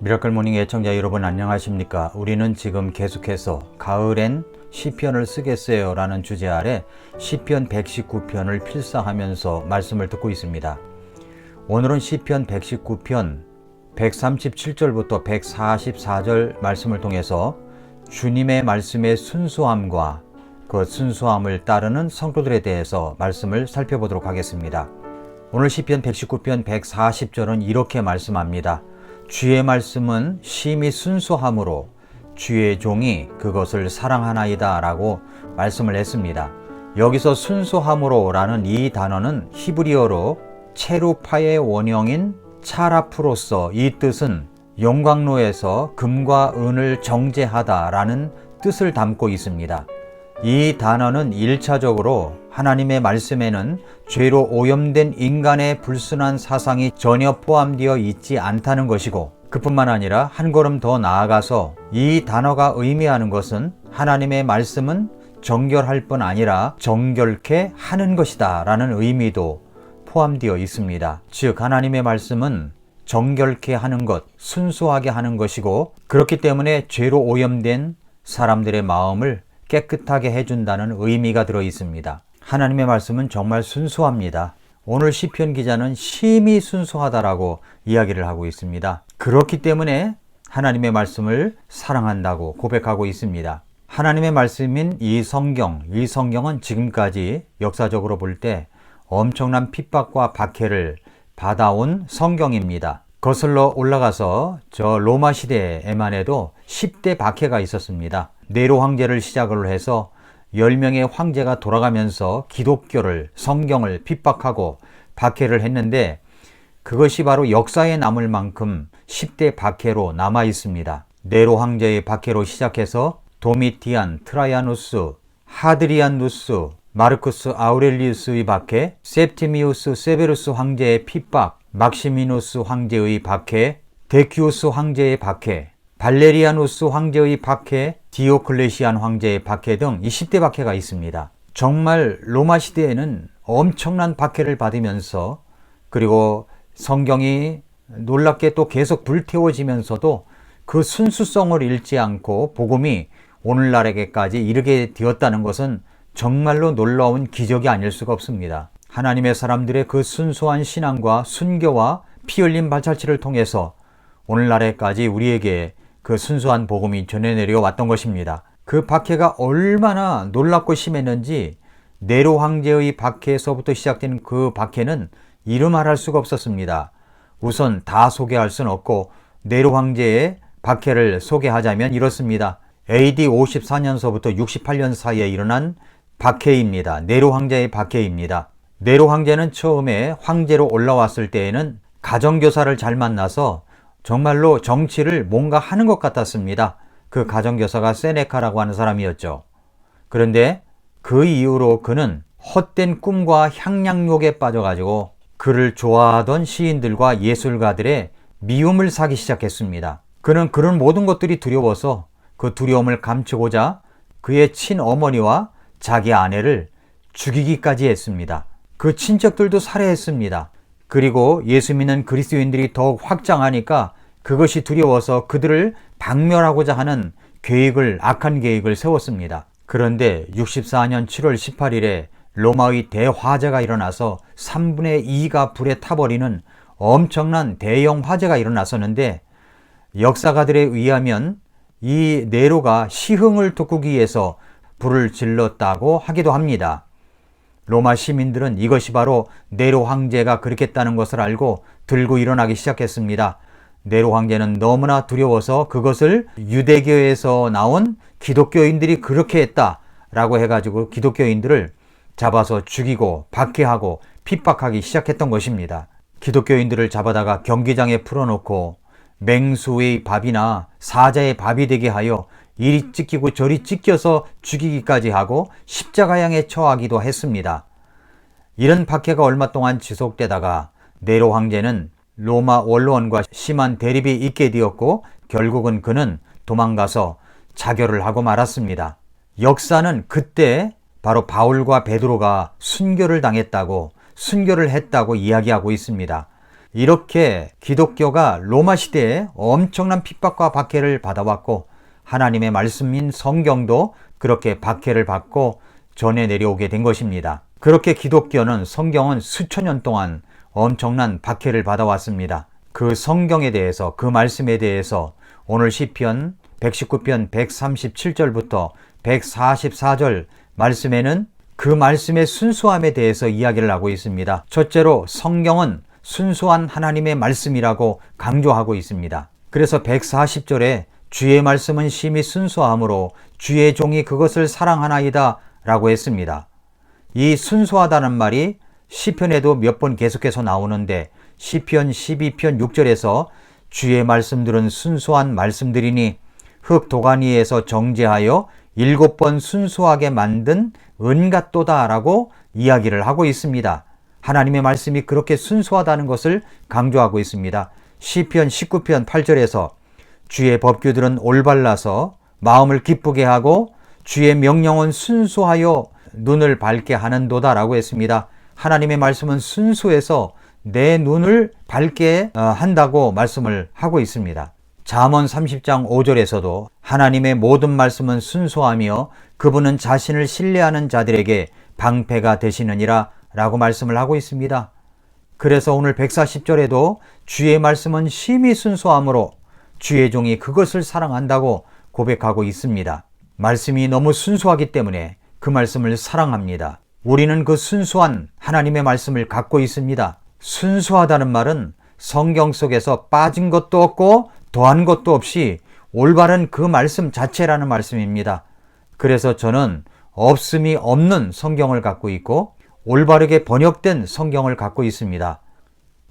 미라클 모닝 애청자 여러분 안녕하십니까? 우리는 지금 계속해서 가을엔 시편을 쓰겠어요 라는 주제 아래 시편 119편을 필사하면서 말씀을 듣고 있습니다. 오늘은 시편 119편 137절부터 144절 말씀을 통해서 주님의 말씀의 순수함과 그 순수함을 따르는 성도들에 대해서 말씀을 살펴보도록 하겠습니다. 오늘 시편 119편 140절은 이렇게 말씀합니다. 주의 말씀은 심히 순수함으로 주의 종이 그것을 사랑하나이다 라고 말씀을 했습니다. 여기서 순수함으로 라는 이 단어는 히브리어로 체루파의 원형인 차라프로서, 이 뜻은 용광로에서 금과 은을 정제하다 라는 뜻을 담고 있습니다. 이 단어는 1차적으로 하나님의 말씀에는 죄로 오염된 인간의 불순한 사상이 전혀 포함되어 있지 않다는 것이고, 그뿐만 아니라 한 걸음 더 나아가서 이 단어가 의미하는 것은 하나님의 말씀은 정결할 뿐 아니라 정결케 하는 것이다 라는 의미도 포함되어 있습니다. 즉 하나님의 말씀은 정결케 하는 것, 순수하게 하는 것이고, 그렇기 때문에 죄로 오염된 사람들의 마음을 깨끗하게 해준다는 의미가 들어 있습니다. 하나님의 말씀은 정말 순수합니다. 오늘 시편 기자는 심히 순수하다라고 이야기를 하고 있습니다. 그렇기 때문에 하나님의 말씀을 사랑한다고 고백하고 있습니다. 하나님의 말씀인 이 성경은 지금까지 역사적으로 볼 때 엄청난 핍박과 박해를 받아온 성경입니다. 거슬러 올라가서 저 로마 시대에만 해도 10대 박해가 있었습니다. 네로 황제를 시작으로 해서 10명의 황제가 돌아가면서 기독교를, 성경을 핍박하고 박해를 했는데, 그것이 바로 역사에 남을 만큼 10대 박해로 남아 있습니다. 네로 황제의 박해로 시작해서 도미티안, 트라이아누스, 하드리안누스, 마르쿠스 아우렐리우스의 박해, 셉티미우스 세베루스 황제의 핍박, 막시미누스 황제의 박해, 데큐스 황제의 박해, 발레리아누스 황제의 박해, 디오클레시안 황제의 박해 등 20대 박해가 있습니다. 정말 로마 시대에는 엄청난 박해를 받으면서, 그리고 성경이 놀랍게 또 계속 불태워지면서도 그 순수성을 잃지 않고 복음이 오늘날에게까지 이르게 되었다는 것은 정말로 놀라운 기적이 아닐 수가 없습니다. 하나님의 사람들의 그 순수한 신앙과 순교와 피 흘린 발자취를 통해서 오늘날에까지 우리에게 그 순수한 복음이 전해 내려왔던 것입니다. 그 박해가 얼마나 놀랍고 심했는지 네로 황제의 박해에서부터 시작된 그 박해는 이름말할 수가 없었습니다. 우선 다 소개할 수는 없고 네로 황제의 박해를 소개하자면 이렇습니다. AD 54년서부터 68년 사이에 일어난 박해입니다. 네로 황제의 박해입니다. 네로 황제는 처음에 황제로 올라왔을 때에는 가정교사를 잘 만나서 정말로 정치를 뭔가 하는 것 같았습니다. 그 가정교사가 세네카라고 하는 사람이었죠. 그런데 그 이후로 그는 헛된 꿈과 향락욕에 빠져가지고 그를 좋아하던 시인들과 예술가들의 미움을 사기 시작했습니다. 그는 그런 모든 것들이 두려워서 그 두려움을 감추고자 그의 친어머니와 자기 아내를 죽이기까지 했습니다. 그 친척들도 살해했습니다. 그리고 예수 믿는 그리스도인들이 더욱 확장하니까 그것이 두려워서 그들을 박멸하고자 하는 악한 계획을 세웠습니다. 그런데 64년 7월 18일에 로마의 대화재가 일어나서 3분의 2가 불에 타버리는 엄청난 대형 화재가 일어났었는데, 역사가들에 의하면 이 네로가 시흥을 돋구기 위해서 불을 질렀다고 하기도 합니다. 로마 시민들은 이것이 바로 네로 황제가 그렇게 했다는 것을 알고 들고 일어나기 시작했습니다. 네로 황제는 너무나 두려워서 그것을 유대교에서 나온 기독교인들이 그렇게 했다라고 해가지고 기독교인들을 잡아서 죽이고 박해하고 핍박하기 시작했던 것입니다. 기독교인들을 잡아다가 경기장에 풀어놓고 맹수의 밥이나 사자의 밥이 되게 하여 이리 찢기고 저리 찢겨서 죽이기까지 하고 십자가형에 처하기도 했습니다. 이런 박해가 얼마 동안 지속되다가 네로 황제는 로마 원로원과 심한 대립이 있게 되었고, 결국은 그는 도망가서 자결을 하고 말았습니다. 역사는 그때 바로 바울과 베드로가 순교를 했다고 이야기하고 있습니다. 이렇게 기독교가 로마 시대에 엄청난 핍박과 박해를 받아왔고 하나님의 말씀인 성경도 그렇게 박해를 받고 전해 내려오게 된 것입니다. 그렇게 기독교는 성경은 수천 년 동안 엄청난 박해를 받아왔습니다. 그 성경에 대해서, 그 말씀에 대해서 오늘 시편 119편 137절부터 144절 말씀에는 그 말씀의 순수함에 대해서 이야기를 하고 있습니다. 첫째로 성경은 순수한 하나님의 말씀이라고 강조하고 있습니다. 그래서 140절에 주의 말씀은 심히 순수하므로 주의 종이 그것을 사랑하나이다 라고 했습니다. 이 순수하다는 말이 시편에도 몇 번 계속해서 나오는데 시편 12편 6절에서 주의 말씀들은 순수한 말씀들이니 흙 도가니에서 정제하여 7번 순수하게 만든 은같도다 라고 이야기를 하고 있습니다. 하나님의 말씀이 그렇게 순수하다는 것을 강조하고 있습니다. 시편 19편 8절에서 주의 법규들은 올발라서 마음을 기쁘게 하고 주의 명령은 순수하여 눈을 밝게 하는도다 라고 했습니다. 하나님의 말씀은 순수해서 내 눈을 밝게 한다고 말씀을 하고 있습니다. 잠언 30장 5절에서도 하나님의 모든 말씀은 순수하며 그분은 자신을 신뢰하는 자들에게 방패가 되시느니라 라고 말씀을 하고 있습니다. 그래서 오늘 140절에도 주의 말씀은 심히 순수하므로 주의 종이 그것을 사랑한다고 고백하고 있습니다. 말씀이 너무 순수하기 때문에 그 말씀을 사랑합니다. 우리는 그 순수한 하나님의 말씀을 갖고 있습니다. 순수하다는 말은 성경 속에서 빠진 것도 없고 더한 것도 없이 올바른 그 말씀 자체라는 말씀입니다. 그래서 저는 없음이 없는 성경을 갖고 있고 올바르게 번역된 성경을 갖고 있습니다.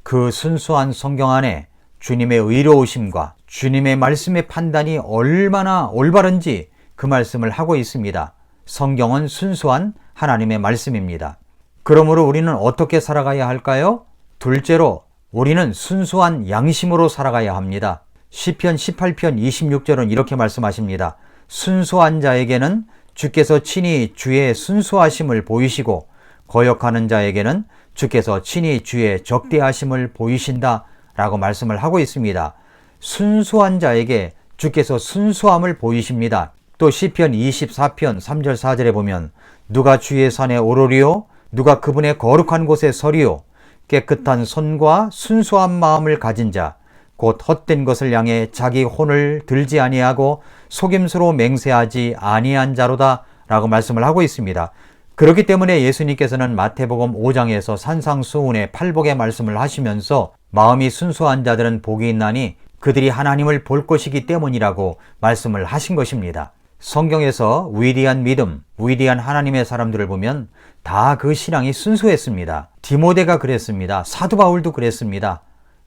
그 순수한 성경 안에 주님의 의로우심과 주님의 말씀의 판단이 얼마나 올바른지 그 말씀을 하고 있습니다. 성경은 순수한 하나님의 말씀입니다. 그러므로 우리는 어떻게 살아가야 할까요? 둘째로 우리는 순수한 양심으로 살아가야 합니다. 시편 18편 26절은 이렇게 말씀하십니다. 순수한 자에게는 주께서 친히 주의 순수하심을 보이시고 거역하는 자에게는 주께서 친히 주의 적대하심을 보이신다 라고 말씀을 하고 있습니다. 순수한 자에게 주께서 순수함을 보이십니다. 또 시편 24편 3절 4절에 보면 누가 주의 산에 오르리요 누가 그분의 거룩한 곳에 서리요 깨끗한 손과 순수한 마음을 가진 자 곧 헛된 것을 향해 자기 혼을 들지 아니하고 속임수로 맹세하지 아니한 자로다 라고 말씀을 하고 있습니다. 그렇기 때문에 예수님께서는 마태복음 5장에서 산상수훈의 팔복의 말씀을 하시면서 마음이 순수한 자들은 복이 있나니 그들이 하나님을 볼 것이기 때문이라고 말씀을 하신 것입니다. 성경에서 위대한 믿음, 위대한 하나님의 사람들을 보면 다 그 신앙이 순수했습니다. 디모데가 그랬습니다. 사도 바울도 그랬습니다.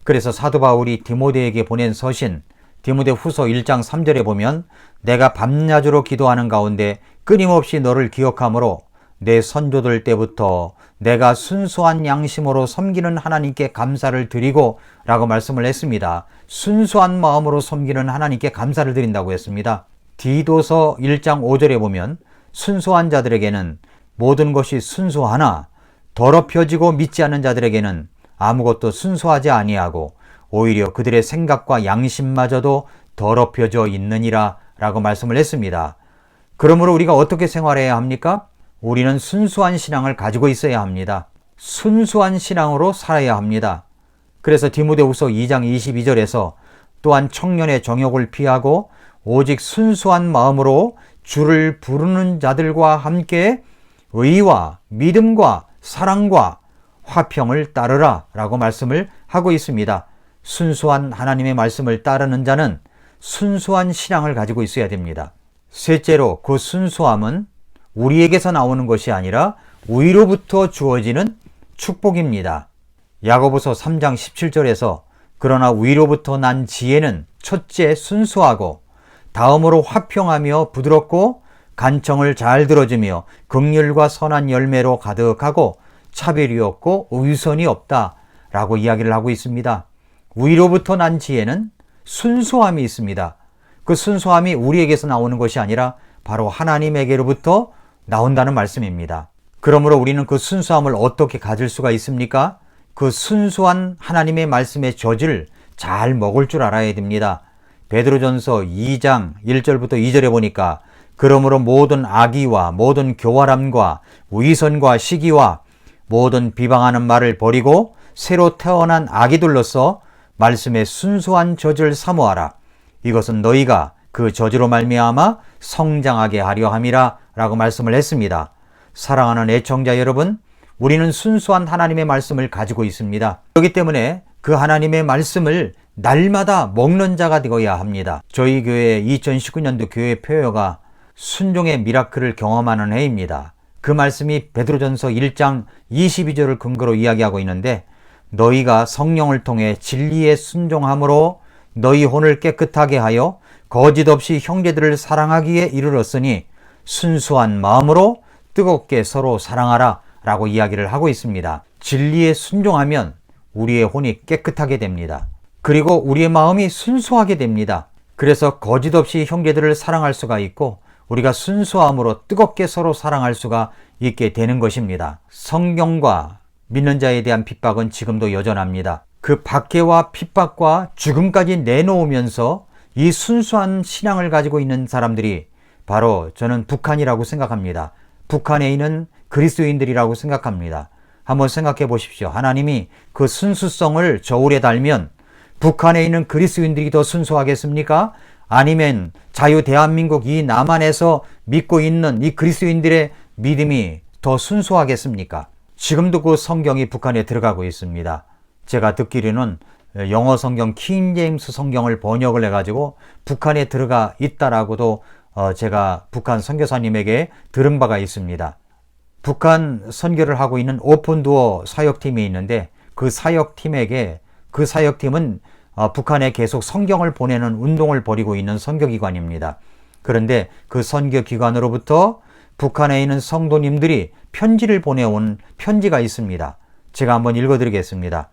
그래서 사도 바울이 디모데에게 보낸 서신 디모데 후서 1장 3절에 보면 내가 밤낮으로 기도하는 가운데 끊임없이 너를 기억하므로 내 선조들 때부터 내가 순수한 양심으로 섬기는 하나님께 감사를 드리고 라고 말씀을 했습니다. 순수한 마음으로 섬기는 하나님께 감사를 드린다고 했습니다. 디도서 1장 5절에 보면 순수한 자들에게는 모든 것이 순수하나 더럽혀지고 믿지 않는 자들에게는 아무것도 순수하지 아니하고 오히려 그들의 생각과 양심마저도 더럽혀져 있느니라 라고 말씀을 했습니다. 그러므로 우리가 어떻게 생활해야 합니까? 우리는 순수한 신앙을 가지고 있어야 합니다. 순수한 신앙으로 살아야 합니다. 그래서 디모데후서 2장 22절에서 또한 청년의 정욕을 피하고 오직 순수한 마음으로 주를 부르는 자들과 함께 의와 믿음과 사랑과 화평을 따르라 라고 말씀을 하고 있습니다. 순수한 하나님의 말씀을 따르는 자는 순수한 신앙을 가지고 있어야 됩니다. 셋째로 그 순수함은 우리에게서 나오는 것이 아니라 위로부터 주어지는 축복입니다. 야고보서 3장 17절에서 그러나 위로부터 난 지혜는 첫째 순수하고 다음으로 화평하며 부드럽고 간청을 잘 들어주며 긍휼과 선한 열매로 가득하고 차별이 없고 의선이 없다 라고 이야기를 하고 있습니다. 위로부터 난 지혜는 순수함이 있습니다. 그 순수함이 우리에게서 나오는 것이 아니라 바로 하나님에게로부터 나온다는 말씀입니다. 그러므로 우리는 그 순수함을 어떻게 가질 수가 있습니까? 그 순수한 하나님의 말씀의 젖을 잘 먹을 줄 알아야 됩니다. 베드로전서 2장 1절부터 2절에 보니까 그러므로 모든 악의와 모든 교활함과 위선과 시기와 모든 비방하는 말을 버리고 새로 태어난 아기들로서 말씀의 순수한 젖을 사모하라. 이것은 너희가 그 젖으로 말미암아 성장하게 하려 함이라 라고 말씀을 했습니다. 사랑하는 애청자 여러분, 우리는 순수한 하나님의 말씀을 가지고 있습니다. 그렇기 때문에 그 하나님의 말씀을 날마다 먹는 자가 되어야 합니다. 저희 교회 2019년도 교회 표어가 순종의 미라클을 경험하는 해입니다. 그 말씀이 베드로전서 1장 22절을 근거로 이야기하고 있는데, 너희가 성령을 통해 진리에 순종함으로 너희 혼을 깨끗하게 하여 거짓 없이 형제들을 사랑하기에 이르렀으니 순수한 마음으로 뜨겁게 서로 사랑하라 라고 이야기를 하고 있습니다. 진리에 순종하면 우리의 혼이 깨끗하게 됩니다. 그리고 우리의 마음이 순수하게 됩니다. 그래서 거짓 없이 형제들을 사랑할 수가 있고 우리가 순수함으로 뜨겁게 서로 사랑할 수가 있게 되는 것입니다. 성경과 믿는 자에 대한 핍박은 지금도 여전합니다. 그 박해와 핍박과 죽음까지 내놓으면서 이 순수한 신앙을 가지고 있는 사람들이 바로 저는 북한이라고 생각합니다. 북한에 있는 그리스도인들이라고 생각합니다. 한번 생각해 보십시오. 하나님이 그 순수성을 저울에 달면 북한에 있는 그리스도인들이 더 순수하겠습니까? 아니면 자유 대한민국 이 남한에서 믿고 있는 이 그리스도인들의 믿음이 더 순수하겠습니까? 지금도 그 성경이 북한에 들어가고 있습니다. 제가 듣기로는 영어 성경 킹제임스 성경을 번역을 해가지고 북한에 들어가 있다라고도 제가 북한 선교사님에게 들은 바가 있습니다. 북한 선교를 하고 있는 오픈도어 사역팀이 있는데 그 사역팀은 북한에 계속 성경을 보내는 운동을 벌이고 있는 선교기관입니다. 그런데 그 선교기관으로부터 북한에 있는 성도님들이 편지를 보내온 편지가 있습니다. 제가 한번 읽어드리겠습니다.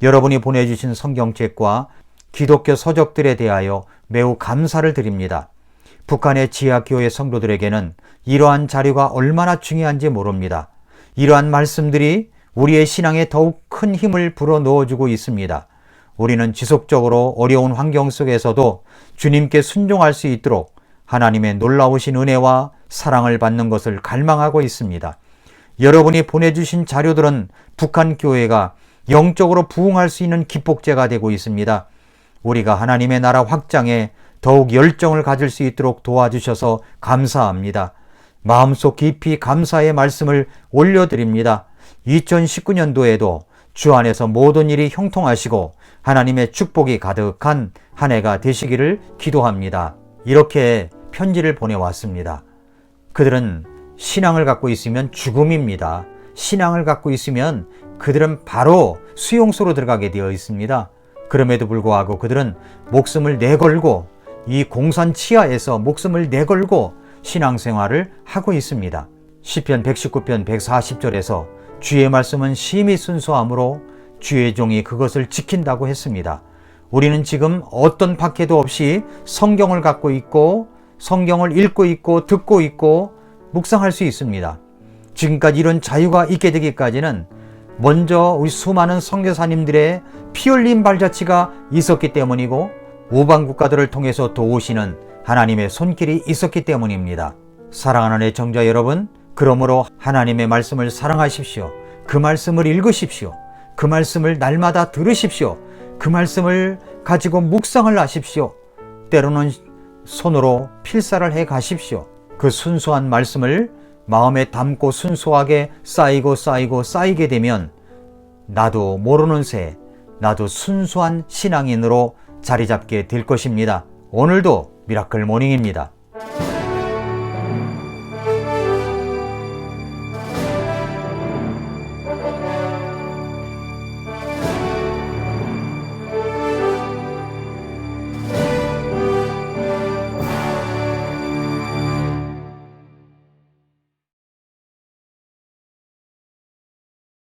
여러분이 보내주신 성경책과 기독교 서적들에 대하여 매우 감사를 드립니다. 북한의 지하교회 성도들에게는 이러한 자료가 얼마나 중요한지 모릅니다. 이러한 말씀들이 우리의 신앙에 더욱 큰 힘을 불어넣어주고 있습니다. 우리는 지속적으로 어려운 환경 속에서도 주님께 순종할 수 있도록 하나님의 놀라우신 은혜와 사랑을 받는 것을 갈망하고 있습니다. 여러분이 보내주신 자료들은 북한 교회가 영적으로 부흥할 수 있는 기폭제가 되고 있습니다. 우리가 하나님의 나라 확장에 더욱 열정을 가질 수 있도록 도와주셔서 감사합니다. 마음속 깊이 감사의 말씀을 올려드립니다. 2019년도에도 주 안에서 모든 일이 형통하시고 하나님의 축복이 가득한 한 해가 되시기를 기도합니다. 이렇게 편지를 보내왔습니다. 그들은 신앙을 갖고 있으면 죽음입니다. 신앙을 갖고 있으면 그들은 바로 수용소로 들어가게 되어 있습니다. 그럼에도 불구하고 그들은 목숨을 내걸고 이 공산 치하에서 목숨을 내걸고 신앙생활을 하고 있습니다. 시편 119편 140절에서 주의 말씀은 심히 순수함으로 주의 종이 그것을 지킨다고 했습니다. 우리는 지금 어떤 박해도 없이 성경을 갖고 있고 성경을 읽고 있고 듣고 있고 묵상할 수 있습니다. 지금까지 이런 자유가 있게 되기까지는 먼저 우리 수많은 선교사님들의 피 흘린 발자취가 있었기 때문이고 우방 국가들을 통해서 도우시는 하나님의 손길이 있었기 때문입니다. 사랑하는 애청자 여러분, 그러므로 하나님의 말씀을 사랑하십시오. 그 말씀을 읽으십시오. 그 말씀을 날마다 들으십시오. 그 말씀을 가지고 묵상을 하십시오. 때로는 손으로 필사를 해 가십시오. 그 순수한 말씀을 마음에 담고 순수하게 쌓이게 되면 나도 모르는 새 나도 순수한 신앙인으로 자리 잡게 될 것입니다. 오늘도 미라클 모닝입니다.